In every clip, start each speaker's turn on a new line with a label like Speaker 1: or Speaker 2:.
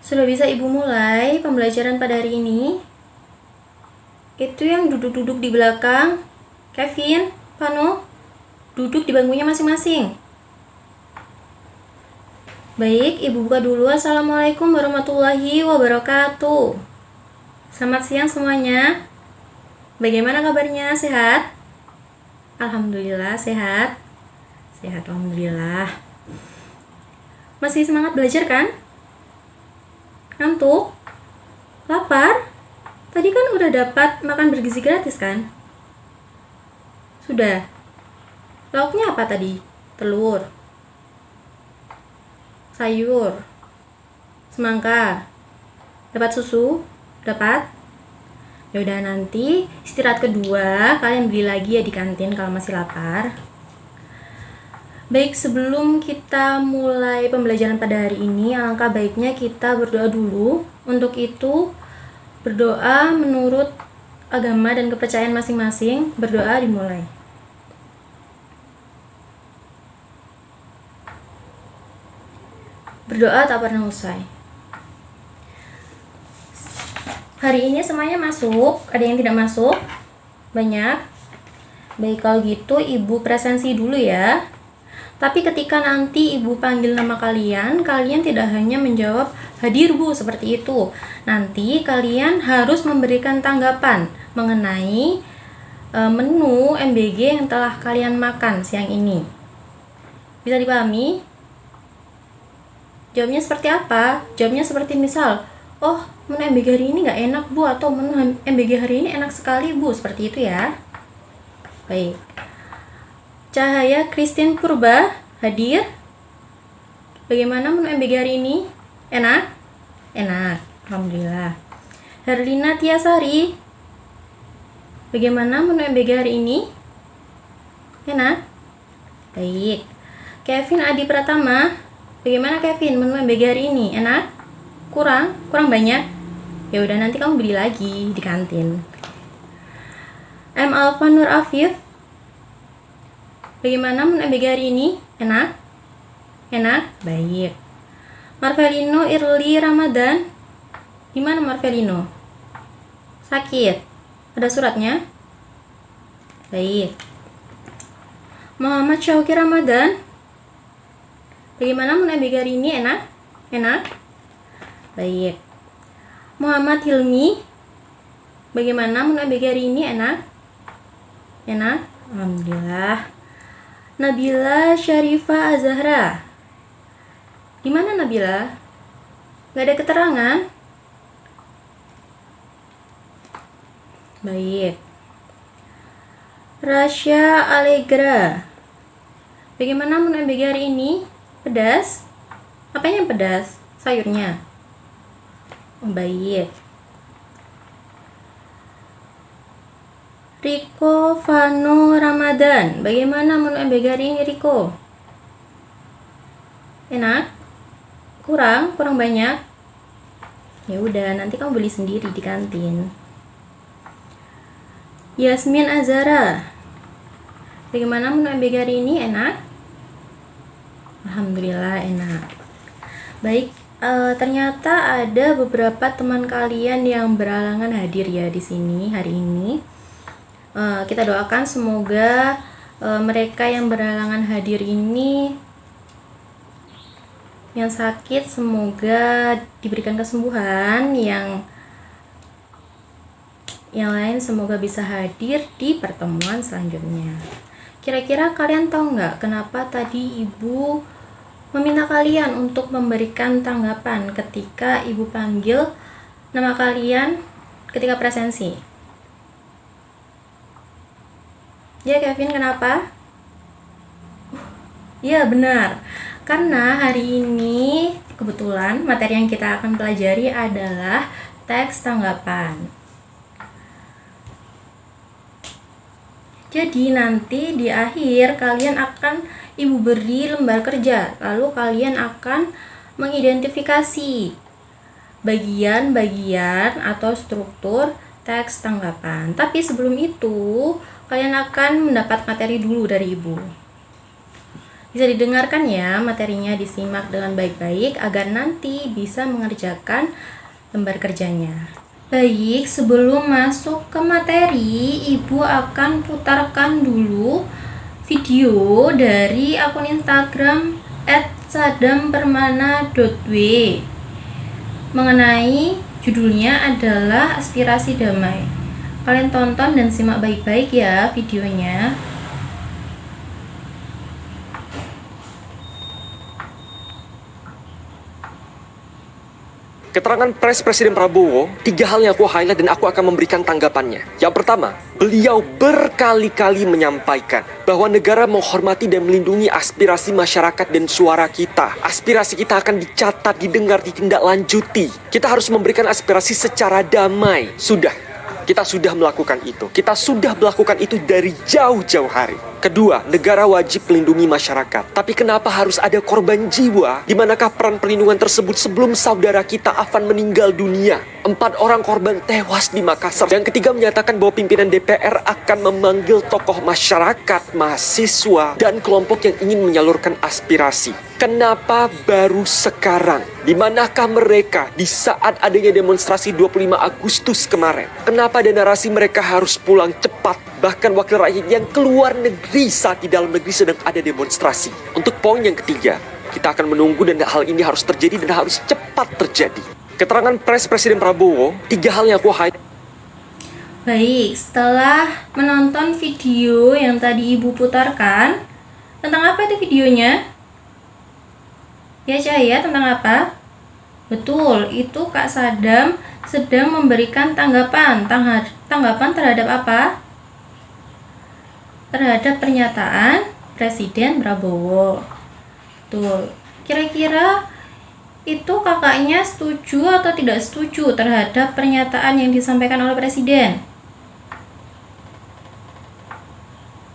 Speaker 1: Sudah bisa Ibu mulai pembelajaran pada hari ini? Itu yang duduk-duduk di belakang, Kevin, Vano, duduk di bangkunya masing-masing. Baik, Ibu buka dulu. Assalamualaikum warahmatullahi wabarakatuh. Selamat siang semuanya. Bagaimana kabarnya? Sehat? Alhamdulillah sehat. Sehat, alhamdulillah. Masih semangat belajar kan? Ngantuk? Lapar? Tadi kan udah dapat makan bergizi gratis kan? Sudah. Lauknya apa tadi? Telur, sayur, semangka. Dapat susu? Dapat? Ya udah, nanti istirahat kedua kalian beli lagi ya di kantin kalau masih lapar. Baik, sebelum kita mulai pembelajaran pada hari ini, alangkah baiknya kita berdoa dulu. Untuk itu, berdoa menurut agama dan kepercayaan masing-masing. Berdoa dimulai. Berdoa tak pernah usai. Hari ini semuanya masuk, ada yang tidak masuk? Banyak. Baik, kalau gitu Ibu presensi dulu ya. Tapi ketika nanti Ibu panggil nama kalian, kalian tidak hanya menjawab hadir Bu, seperti itu. Nanti kalian harus memberikan tanggapan mengenai menu MBG yang telah kalian makan siang ini. Bisa dipahami? Jawabnya seperti apa? Jawabnya seperti misal, oh menu MBG hari ini nggak enak Bu, atau menu MBG hari ini enak sekali Bu, seperti itu ya. Baik. Cahaya Christine Purba hadir. Bagaimana menu MBG hari ini? Enak? Enak, alhamdulillah. Herlina Tiasari, bagaimana menu MBG hari ini? Enak? Baik. Kevin Adi Pratama, bagaimana Kevin menu MBG hari ini? Enak? Kurang? Kurang banyak? Ya udah, nanti kamu beli lagi di kantin. M. Alfa Nur Afif, bagaimana menu MBG hari ini? Enak? Enak? Baik. Marvelino Irli Ramadan, gimana Marvelino? Sakit? Ada suratnya? Baik. Muhammad Syauki Ramadan, bagaimana menu MBG hari ini? Enak? Enak? Baik. Muhammad Hilmi, bagaimana menu MBG hari ini? Enak? Enak? Alhamdulillah. Nabila Syarifah Azahra, gimana Nabila? Gak ada keterangan? Baik. Rasya Allegra, bagaimana menu MBG hari ini? Pedas? Apanya yang pedas? Sayurnya? Oh, baik. Riko Vano Ramadan, bagaimana menu MBG hari ini Riko? Enak? Kurang? Kurang banyak? Ya udah, nanti kamu beli sendiri di kantin. Yasmin Azara, bagaimana menu MBG hari ini? Enak? Alhamdulillah enak. Baik, ternyata ada beberapa teman kalian yang berhalangan hadir ya di sini hari ini. Kita doakan semoga mereka yang berhalangan hadir ini, yang sakit semoga diberikan kesembuhan, yang lain semoga bisa hadir di pertemuan selanjutnya. Kira-kira kalian tahu nggak kenapa tadi Ibu meminta kalian untuk memberikan tanggapan ketika Ibu panggil nama kalian ketika presensi? Ya Kevin, kenapa? Ya benar, karena hari ini kebetulan materi yang kita akan pelajari adalah teks tanggapan. Jadi nanti di akhir kalian akan Ibu beri lembar kerja, lalu kalian akan mengidentifikasi bagian-bagian atau struktur teks tanggapan. Tapi sebelum itu, kalian akan mendapat materi dulu dari Ibu. Bisa didengarkan ya materinya, disimak dengan baik-baik agar nanti bisa mengerjakan lembar kerjanya. Baik, sebelum masuk ke materi, Ibu akan putarkan dulu video dari akun Instagram @sadampermana.w mengenai judulnya adalah aspirasi damai. Kalian tonton dan simak baik-baik ya videonya.
Speaker 2: Keterangan pers Presiden Prabowo, 3 hal yang aku highlight dan aku akan memberikan tanggapannya. Yang pertama, beliau berkali-kali menyampaikan bahwa negara menghormati dan melindungi aspirasi masyarakat dan suara kita. Aspirasi kita akan dicatat, didengar, ditindaklanjuti. Kita harus memberikan aspirasi secara damai. Kita sudah melakukan itu. Kita sudah melakukan itu dari jauh-jauh hari. Kedua, negara wajib melindungi masyarakat. Tapi kenapa harus ada korban jiwa? Di manakah peran perlindungan tersebut sebelum saudara kita Afan meninggal dunia? 4 orang korban tewas di Makassar. Dan ketiga, menyatakan bahwa pimpinan DPR akan memanggil tokoh masyarakat, mahasiswa, dan kelompok yang ingin menyalurkan aspirasi. Kenapa baru sekarang? Di manakah mereka di saat adanya demonstrasi 25 Agustus kemarin? Kenapa ada narasi mereka harus pulang cepat? Bahkan wakil rakyat yang keluar negeri saat di dalam negeri sedang ada demonstrasi. Untuk poin yang ketiga, kita akan menunggu dan hal ini harus terjadi dan harus cepat terjadi. Keterangan pers Presiden Prabowo, 3 hal yang aku highlight.
Speaker 1: Baik, setelah menonton video yang tadi Ibu putarkan, tentang apa itu videonya? Ya Cahaya, tentang apa? Betul, itu Kak Sadam sedang memberikan tanggapan. Tanggapan terhadap apa? Terhadap pernyataan Presiden Prabowo. Betul. Kira-kira itu kakaknya setuju atau tidak setuju terhadap pernyataan yang disampaikan oleh Presiden?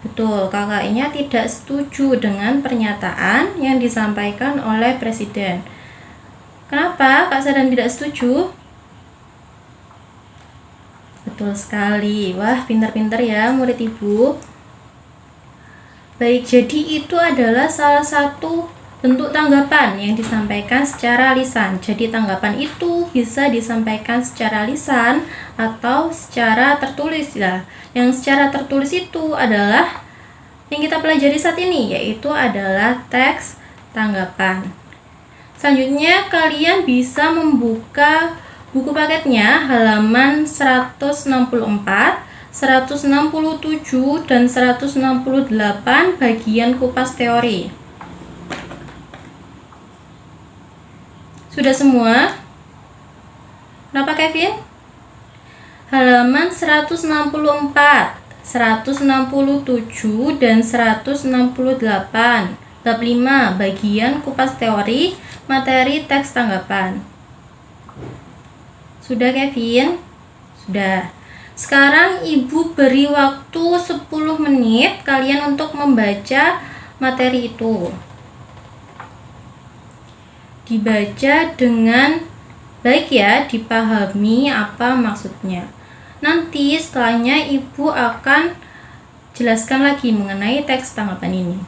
Speaker 1: Betul, kakaknya tidak setuju dengan pernyataan yang disampaikan oleh Presiden. Kenapa Kak Sadam tidak setuju? Betul sekali. Wah, pintar-pintar ya murid Ibu. Baik, jadi itu adalah salah satu bentuk tanggapan yang disampaikan secara lisan. Jadi tanggapan itu bisa disampaikan secara lisan atau secara tertulis ya. Yang secara tertulis itu adalah yang kita pelajari saat ini, yaitu adalah teks tanggapan. Selanjutnya kalian bisa membuka buku paketnya halaman 164, 167 dan 168 bagian kupas teori. Sudah semua? Kenapa Kevin? Halaman 164, 167 dan 168. Bab 5 bagian kupas teori materi teks tanggapan. Sudah Kevin? Sudah. Sekarang Ibu beri waktu 10 menit kalian untuk membaca materi itu. Dibaca dengan baik ya, dipahami apa maksudnya. Nanti setelahnya Ibu akan jelaskan lagi mengenai teks tanggapan ini.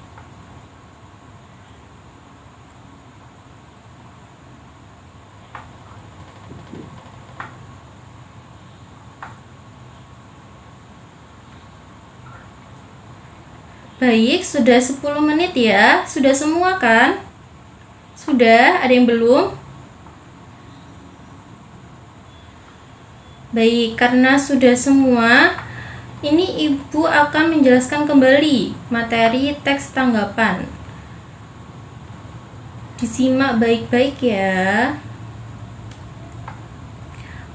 Speaker 1: Baik, sudah 10 menit ya. Sudah semua kan? Sudah, ada yang belum? Baik, karena sudah semua, ini Ibu akan menjelaskan kembali materi teks tanggapan. Disimak baik-baik ya.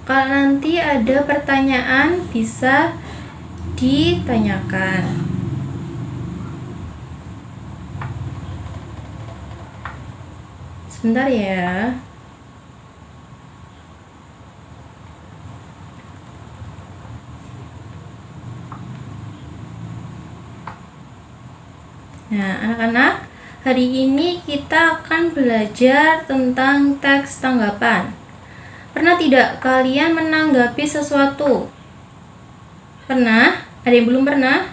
Speaker 1: Kalau nanti ada pertanyaan bisa ditanyakan. Sebentar ya. Nah, anak-anak, hari ini kita akan belajar tentang teks tanggapan. Pernah tidak kalian menanggapi sesuatu? Pernah? Ada yang belum pernah?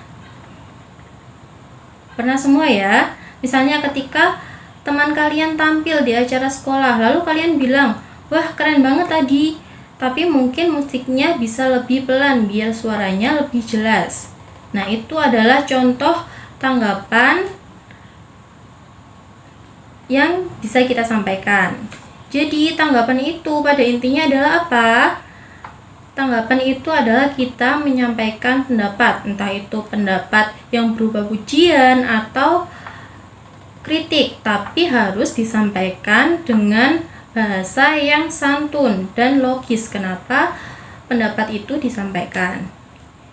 Speaker 1: Pernah semua ya? Misalnya ketika teman kalian tampil di acara sekolah, lalu kalian bilang, wah keren banget tadi, tapi mungkin musiknya bisa lebih pelan biar suaranya lebih jelas. Nah, itu adalah contoh tanggapan yang bisa kita sampaikan. Jadi, tanggapan itu pada intinya adalah apa? Tanggapan itu adalah kita menyampaikan pendapat, entah itu pendapat yang berupa pujian atau kritik, tapi harus disampaikan dengan bahasa yang santun dan logis. Kenapa pendapat itu disampaikan?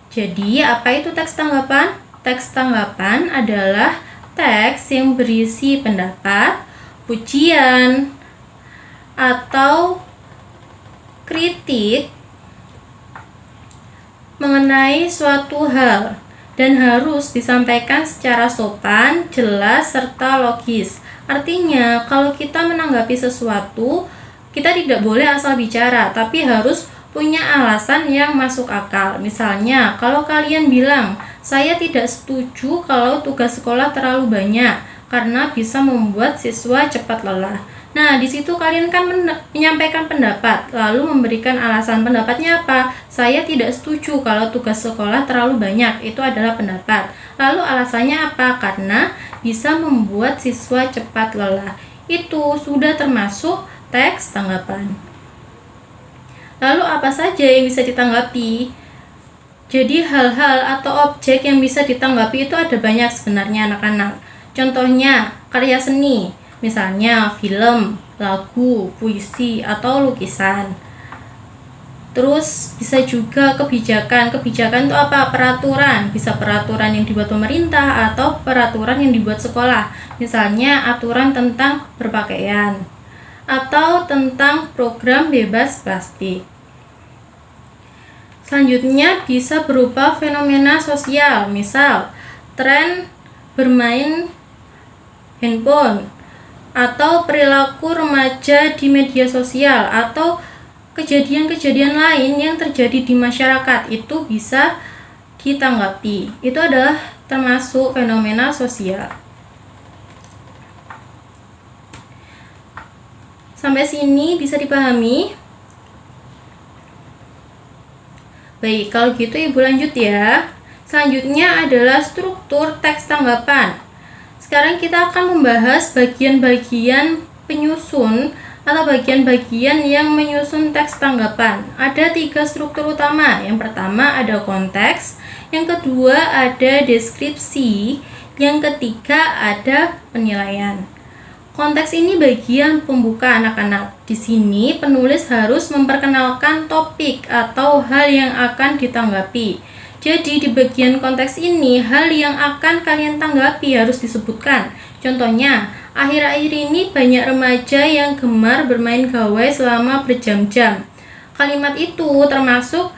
Speaker 1: Jadi, apa itu teks tanggapan? Teks tanggapan adalah teks yang berisi pendapat, pujian, atau kritik mengenai suatu hal dan harus disampaikan secara sopan, jelas, serta logis. Artinya, kalau kita menanggapi sesuatu, kita tidak boleh asal bicara, tapi harus punya alasan yang masuk akal. Misalnya, kalau kalian bilang, saya tidak setuju kalau tugas sekolah terlalu banyak, karena bisa membuat siswa cepat lelah. Nah, di situ kalian kan menyampaikan pendapat, lalu memberikan alasan. Pendapatnya apa? Saya tidak setuju kalau tugas sekolah terlalu banyak. Itu adalah pendapat. Lalu alasannya apa? Karena bisa membuat siswa cepat lelah. Itu sudah termasuk teks tanggapan. Lalu apa saja yang bisa ditanggapi? Jadi hal-hal atau objek yang bisa ditanggapi itu ada banyak sebenarnya anak-anak. Contohnya karya seni. Misalnya film, lagu, puisi, atau lukisan. Terus bisa juga kebijakan. Kebijakan itu apa? Peraturan. Bisa peraturan yang dibuat pemerintah atau peraturan yang dibuat sekolah. Misalnya aturan tentang berpakaian atau tentang program bebas plastik. Selanjutnya bisa berupa fenomena sosial. Misal, tren bermain handphone, atau perilaku remaja di media sosial, atau kejadian-kejadian lain yang terjadi di masyarakat, itu bisa ditanggapi. Itu adalah termasuk fenomena sosial. Sampai sini bisa dipahami? Baik, kalau gitu Ibu lanjut ya. Selanjutnya adalah struktur teks tanggapan. Sekarang kita akan membahas bagian-bagian penyusun atau bagian-bagian yang menyusun teks tanggapan. Ada 3 struktur utama. Yang pertama ada konteks, yang kedua ada deskripsi, yang ketiga ada penilaian. Konteks ini bagian pembuka anak-anak. Di sini penulis harus memperkenalkan topik atau hal yang akan ditanggapi. Jadi di bagian konteks ini, hal yang akan kalian tanggapi harus disebutkan. Contohnya, akhir-akhir ini banyak remaja yang gemar bermain gawai selama berjam-jam. Kalimat itu termasuk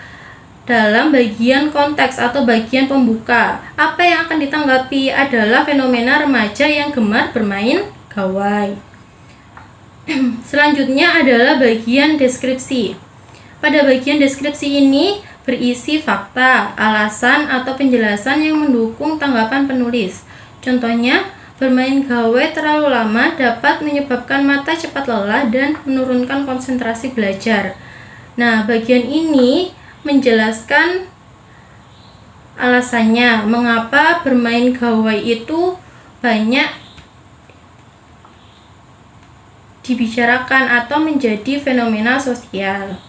Speaker 1: dalam bagian konteks atau bagian pembuka. Apa yang akan ditanggapi adalah fenomena remaja yang gemar bermain gawai. Selanjutnya adalah bagian deskripsi. Pada bagian deskripsi ini berisi fakta, alasan, atau penjelasan yang mendukung tanggapan penulis. Contohnya, bermain gawai terlalu lama dapat menyebabkan mata cepat lelah dan menurunkan konsentrasi belajar. Nah, bagian ini menjelaskan alasannya mengapa bermain gawai itu banyak dibicarakan atau menjadi fenomena sosial.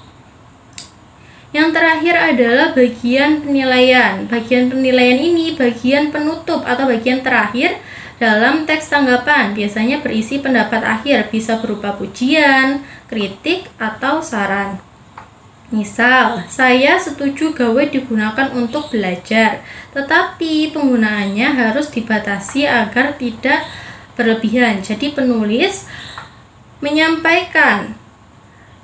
Speaker 1: Yang terakhir adalah bagian penilaian. Bagian penilaian ini bagian penutup atau bagian terakhir dalam teks tanggapan. Biasanya berisi pendapat akhir, bisa berupa pujian, kritik, atau saran. Misal, saya setuju gawai digunakan untuk belajar, tetapi penggunaannya harus dibatasi agar tidak berlebihan. Jadi penulis menyampaikan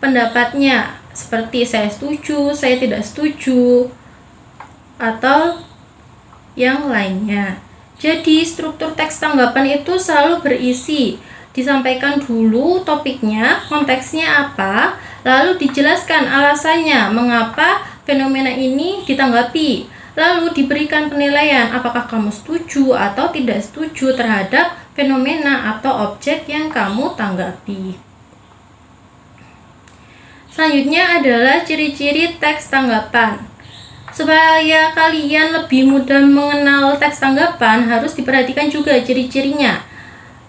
Speaker 1: pendapatnya seperti saya setuju, saya tidak setuju, atau yang lainnya. Jadi struktur teks tanggapan itu selalu berisi disampaikan dulu topiknya, konteksnya apa, lalu dijelaskan alasannya mengapa fenomena ini ditanggapi, lalu diberikan penilaian apakah kamu setuju atau tidak setuju terhadap fenomena atau objek yang kamu tanggapi. Selanjutnya adalah ciri-ciri teks tanggapan. Supaya kalian lebih mudah mengenal teks tanggapan, harus diperhatikan juga ciri-cirinya.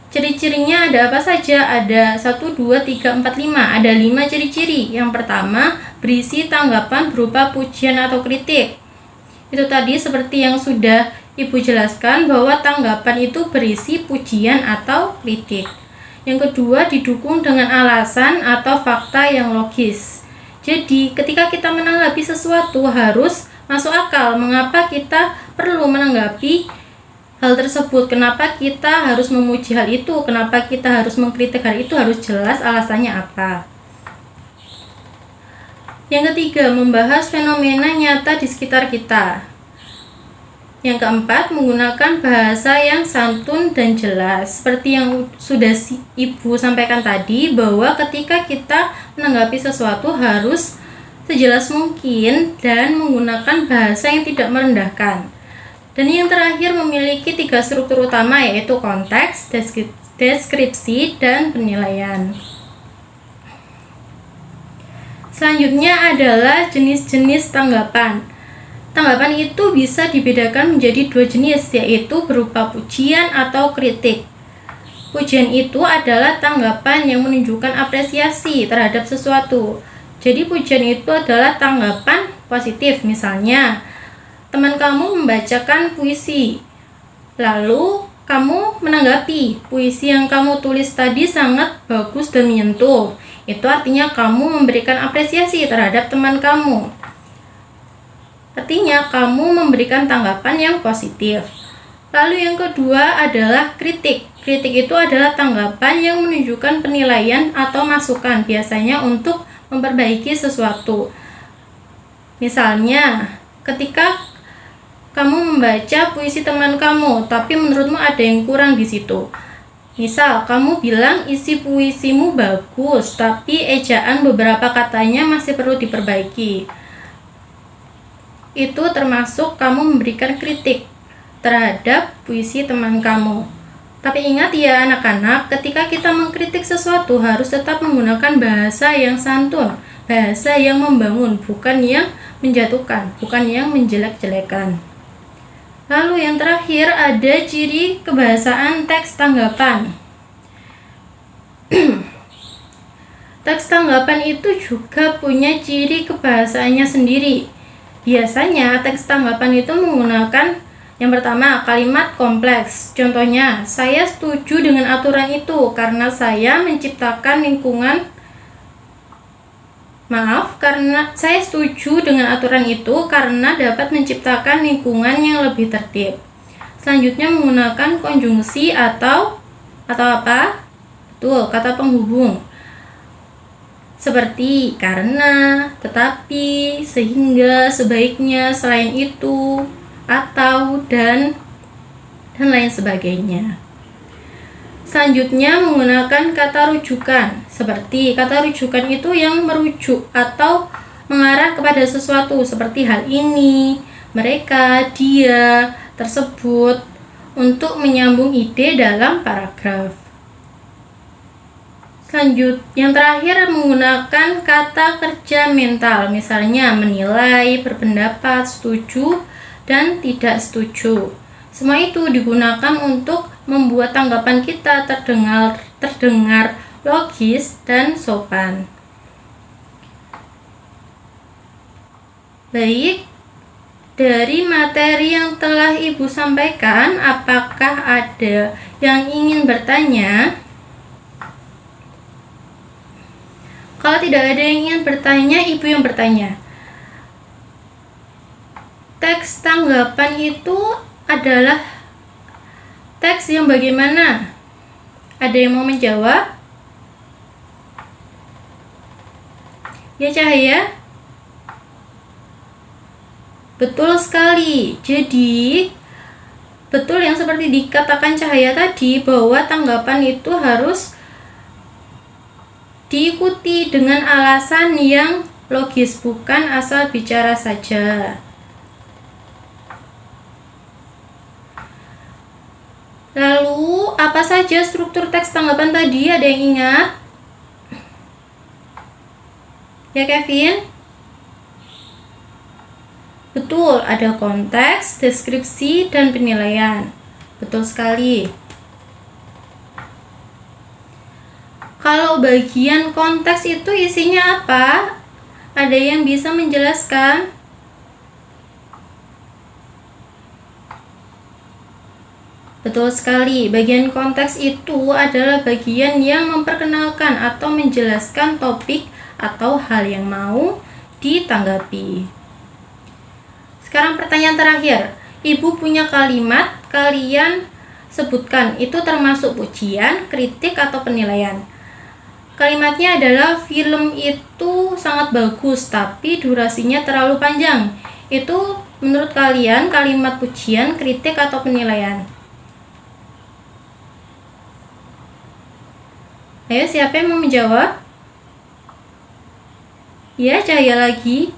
Speaker 1: Ciri-cirinya ada apa saja? Ada 1, 2, 3, 4, 5. Ada 5 ciri-ciri. Yang pertama, berisi tanggapan berupa pujian atau kritik. Itu tadi seperti yang sudah Ibu jelaskan bahwa tanggapan itu berisi pujian atau kritik. Yang kedua, didukung dengan alasan atau fakta yang logis. Jadi, ketika kita menanggapi sesuatu harus masuk akal mengapa kita perlu menanggapi hal tersebut, kenapa kita harus memuji hal itu, kenapa kita harus mengkritik hal itu, harus jelas alasannya apa. Yang ketiga, membahas fenomena nyata di sekitar kita. Yang keempat, menggunakan bahasa yang santun dan jelas. Seperti yang sudah Ibu sampaikan tadi, bahwa ketika kita menanggapi sesuatu harus sejelas mungkin dan menggunakan bahasa yang tidak merendahkan. Dan yang terakhir, memiliki 3 struktur utama, yaitu konteks, deskripsi, dan penilaian. Selanjutnya adalah jenis-jenis tanggapan. Tanggapan itu bisa dibedakan menjadi 2 jenis, yaitu berupa pujian atau kritik. Pujian itu adalah tanggapan yang menunjukkan apresiasi terhadap sesuatu. Jadi pujian itu adalah tanggapan positif. Misalnya, teman kamu membacakan puisi, lalu kamu menanggapi, puisi yang kamu tulis tadi sangat bagus dan menyentuh. Itu artinya kamu memberikan apresiasi terhadap teman kamu. Artinya kamu memberikan tanggapan yang positif. Lalu yang kedua adalah kritik. Kritik itu adalah tanggapan yang menunjukkan penilaian atau masukan, biasanya untuk memperbaiki sesuatu. Misalnya, ketika kamu membaca puisi teman kamu, tapi menurutmu ada yang kurang di situ. Misal, kamu bilang isi puisimu bagus, tapi ejaan beberapa katanya masih perlu diperbaiki. Itu termasuk kamu memberikan kritik terhadap puisi teman kamu. Tapi ingat ya anak-anak, ketika kita mengkritik sesuatu harus tetap menggunakan bahasa yang santun, bahasa yang membangun, bukan yang menjatuhkan, bukan yang menjelek-jelekan. Lalu yang terakhir ada ciri kebahasaan teks tanggapan. Teks tanggapan itu juga punya ciri kebahasaannya sendiri. Biasanya teks tanggapan itu menggunakan yang pertama kalimat kompleks. Contohnya, saya setuju dengan aturan itu karena saya menciptakan lingkungan karena saya setuju dengan aturan itu karena dapat menciptakan lingkungan yang lebih tertib. Selanjutnya menggunakan konjungsi atau apa? Betul, kata penghubung. Seperti karena, tetapi, sehingga, sebaiknya, selain itu, atau, dan lain sebagainya. Selanjutnya menggunakan kata rujukan. Seperti kata rujukan itu yang merujuk atau mengarah kepada sesuatu, seperti hal ini, mereka, dia, tersebut, untuk menyambung ide dalam paragraf. Yang terakhir menggunakan kata kerja mental, misalnya menilai, berpendapat, setuju, dan tidak setuju. Semua itu digunakan untuk membuat tanggapan kita terdengar logis dan sopan. Baik, dari materi yang telah Ibu sampaikan, apakah ada yang ingin bertanya? Kalau tidak ada yang ingin bertanya, Ibu yang bertanya. Teks tanggapan itu adalah teks yang bagaimana? Ada yang mau menjawab? Ya, Cahaya? Betul sekali. Jadi, betul yang seperti dikatakan Cahaya tadi, bahwa tanggapan itu harus diikuti dengan alasan yang logis, bukan asal bicara saja. Lalu, apa saja struktur teks tanggapan tadi? Ada yang ingat? Ya, Kevin? Betul, ada konteks, deskripsi, dan penilaian. Betul sekali. Kalau bagian konteks itu isinya apa? Ada yang bisa menjelaskan? Betul sekali, bagian konteks itu adalah bagian yang memperkenalkan atau menjelaskan topik atau hal yang mau ditanggapi. Sekarang pertanyaan terakhir. Ibu punya kalimat, kalian sebutkan. Itu termasuk pujian, kritik, atau penilaian. Kalimatnya adalah film itu sangat bagus, tapi durasinya terlalu panjang. Itu menurut kalian kalimat pujian, kritik, atau penilaian? Ayo, siapa yang mau menjawab? Ya, Cahaya lagi.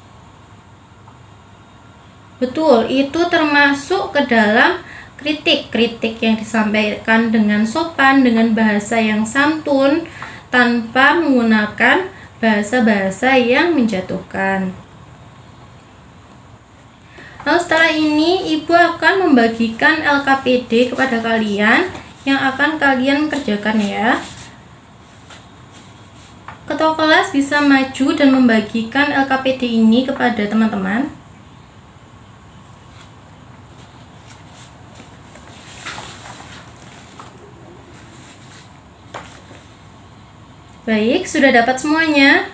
Speaker 1: Betul, itu termasuk ke dalam kritik. Kritik yang disampaikan dengan sopan, dengan bahasa yang santun, tanpa menggunakan bahasa-bahasa yang menjatuhkan. Lalu setelah ini, Ibu akan membagikan LKPD kepada kalian yang akan kalian kerjakan ya. Ketua kelas bisa maju dan membagikan LKPD ini kepada teman-teman. Baik, sudah dapat semuanya?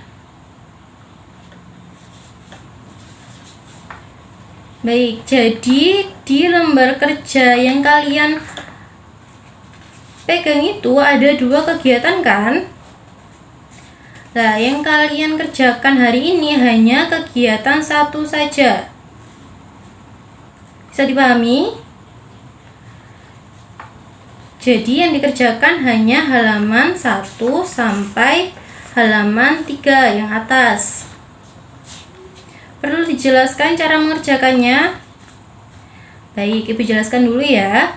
Speaker 1: Baik, jadi di lembar kerja yang kalian pegang itu ada 2 kegiatan kan? Nah, yang kalian kerjakan hari ini hanya kegiatan 1 saja. Bisa dipahami? Jadi yang dikerjakan hanya halaman 1 sampai halaman 3 yang atas. Perlu dijelaskan cara mengerjakannya? Baik, Ibu jelaskan dulu ya.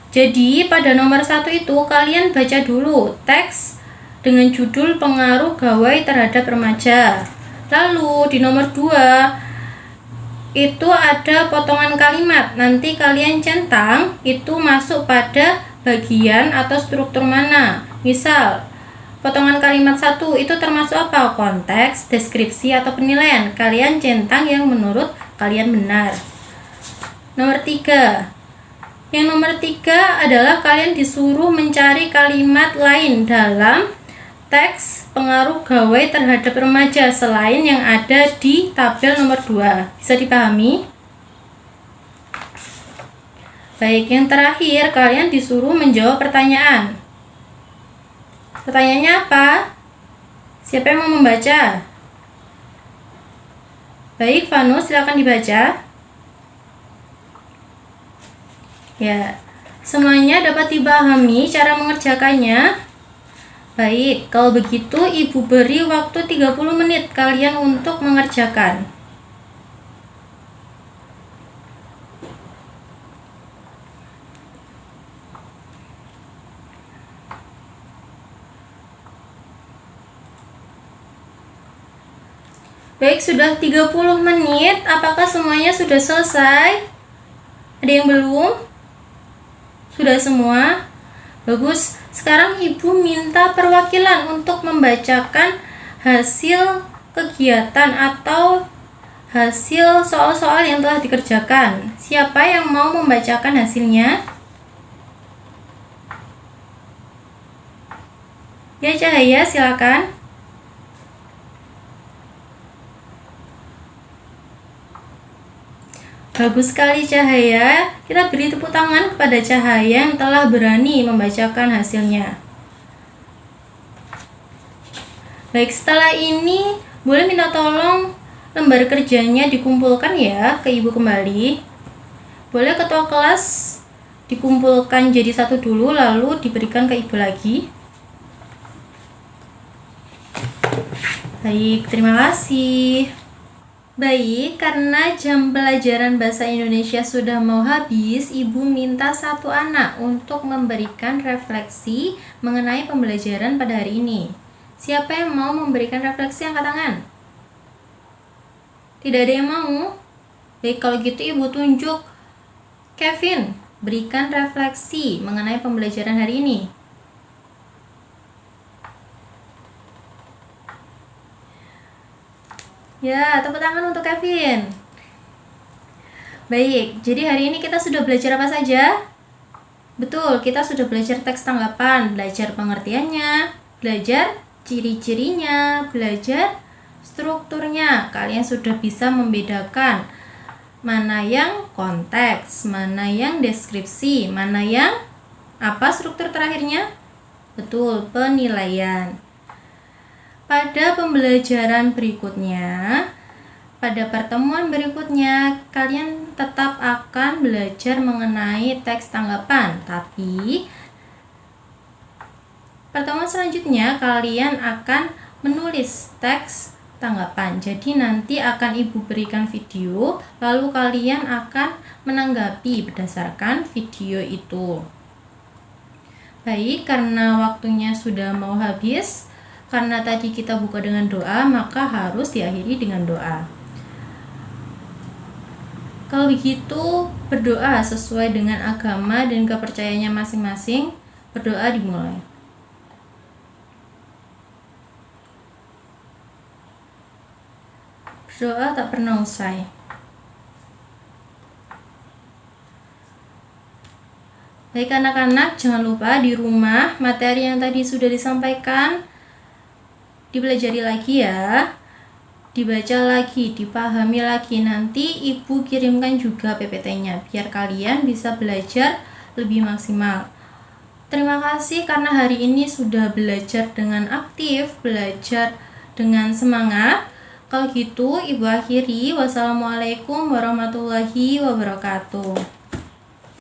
Speaker 1: Jadi pada nomor 1 itu kalian baca dulu teks dengan judul pengaruh gawai terhadap remaja. Lalu di nomor 2 itu ada potongan kalimat. Nanti kalian centang itu masuk pada bagian atau struktur mana. Misal potongan kalimat 1 itu termasuk apa? Konteks, deskripsi, atau penilaian. Kalian centang yang menurut kalian benar. Nomor 3. Yang nomor 3 adalah kalian disuruh mencari kalimat lain dalam teks pengaruh gawai terhadap remaja selain yang ada di tabel nomor 2. Bisa dipahami? Baik, yang terakhir kalian disuruh menjawab pertanyaan. Pertanyaannya apa? Siapa yang mau membaca? Baik, Vanu, silakan dibaca. Ya, semuanya dapat dipahami cara mengerjakannya. Baik, kalau begitu Ibu beri waktu 30 menit kalian untuk mengerjakan. Baik, sudah 30 menit. Apakah semuanya sudah selesai? Ada yang belum? Sudah semua? Bagus. Sekarang Ibu minta perwakilan untuk membacakan hasil kegiatan atau hasil soal-soal yang telah dikerjakan. Siapa yang mau membacakan hasilnya? Ya, Cahaya, silakan. Bagus sekali, Cahaya. Kita beri tepuk tangan kepada Cahaya yang telah berani membacakan hasilnya. Baik, setelah ini boleh minta tolong lembar kerjanya dikumpulkan ya ke Ibu kembali. Boleh ketua kelas dikumpulkan jadi satu dulu lalu diberikan ke Ibu lagi. Baik, terima kasih. Baik, karena jam pelajaran bahasa Indonesia sudah mau habis, Ibu minta satu anak untuk memberikan refleksi mengenai pembelajaran pada hari ini. Siapa yang mau memberikan refleksi, angkat tangan? Tidak ada yang mau? Baik, kalau gitu Ibu tunjuk. Kevin, berikan refleksi mengenai pembelajaran hari ini. Ya, tepuk tangan untuk Kevin. Baik, jadi hari ini kita sudah belajar apa saja? Betul, kita sudah belajar teks tanggapan, belajar pengertiannya, belajar ciri-cirinya, belajar strukturnya. Kalian sudah bisa membedakan mana yang konteks, mana yang deskripsi, mana yang apa struktur terakhirnya? Betul, penilaian. Pada pembelajaran berikutnya, pada pertemuan berikutnya, kalian tetap akan belajar mengenai teks tanggapan. Tapi, pertemuan selanjutnya kalian akan menulis teks tanggapan. Jadi nanti akan Ibu berikan video, lalu kalian akan menanggapi berdasarkan video itu. Baik, karena waktunya sudah mau habis, karena tadi kita buka dengan doa, maka harus diakhiri dengan doa. Kalau begitu, berdoa sesuai dengan agama dan kepercayaannya masing-masing. Berdoa dimulai. Berdoa tak pernah usai. Baik anak-anak, jangan lupa di rumah materi yang tadi sudah disampaikan dipelajari lagi ya, dibaca lagi, dipahami lagi. Nanti Ibu kirimkan juga PPT-nya biar kalian bisa belajar lebih maksimal. Terima kasih karena hari ini sudah belajar dengan aktif, belajar dengan semangat. Kalau gitu Ibu akhiri. Wassalamualaikum warahmatullahi wabarakatuh.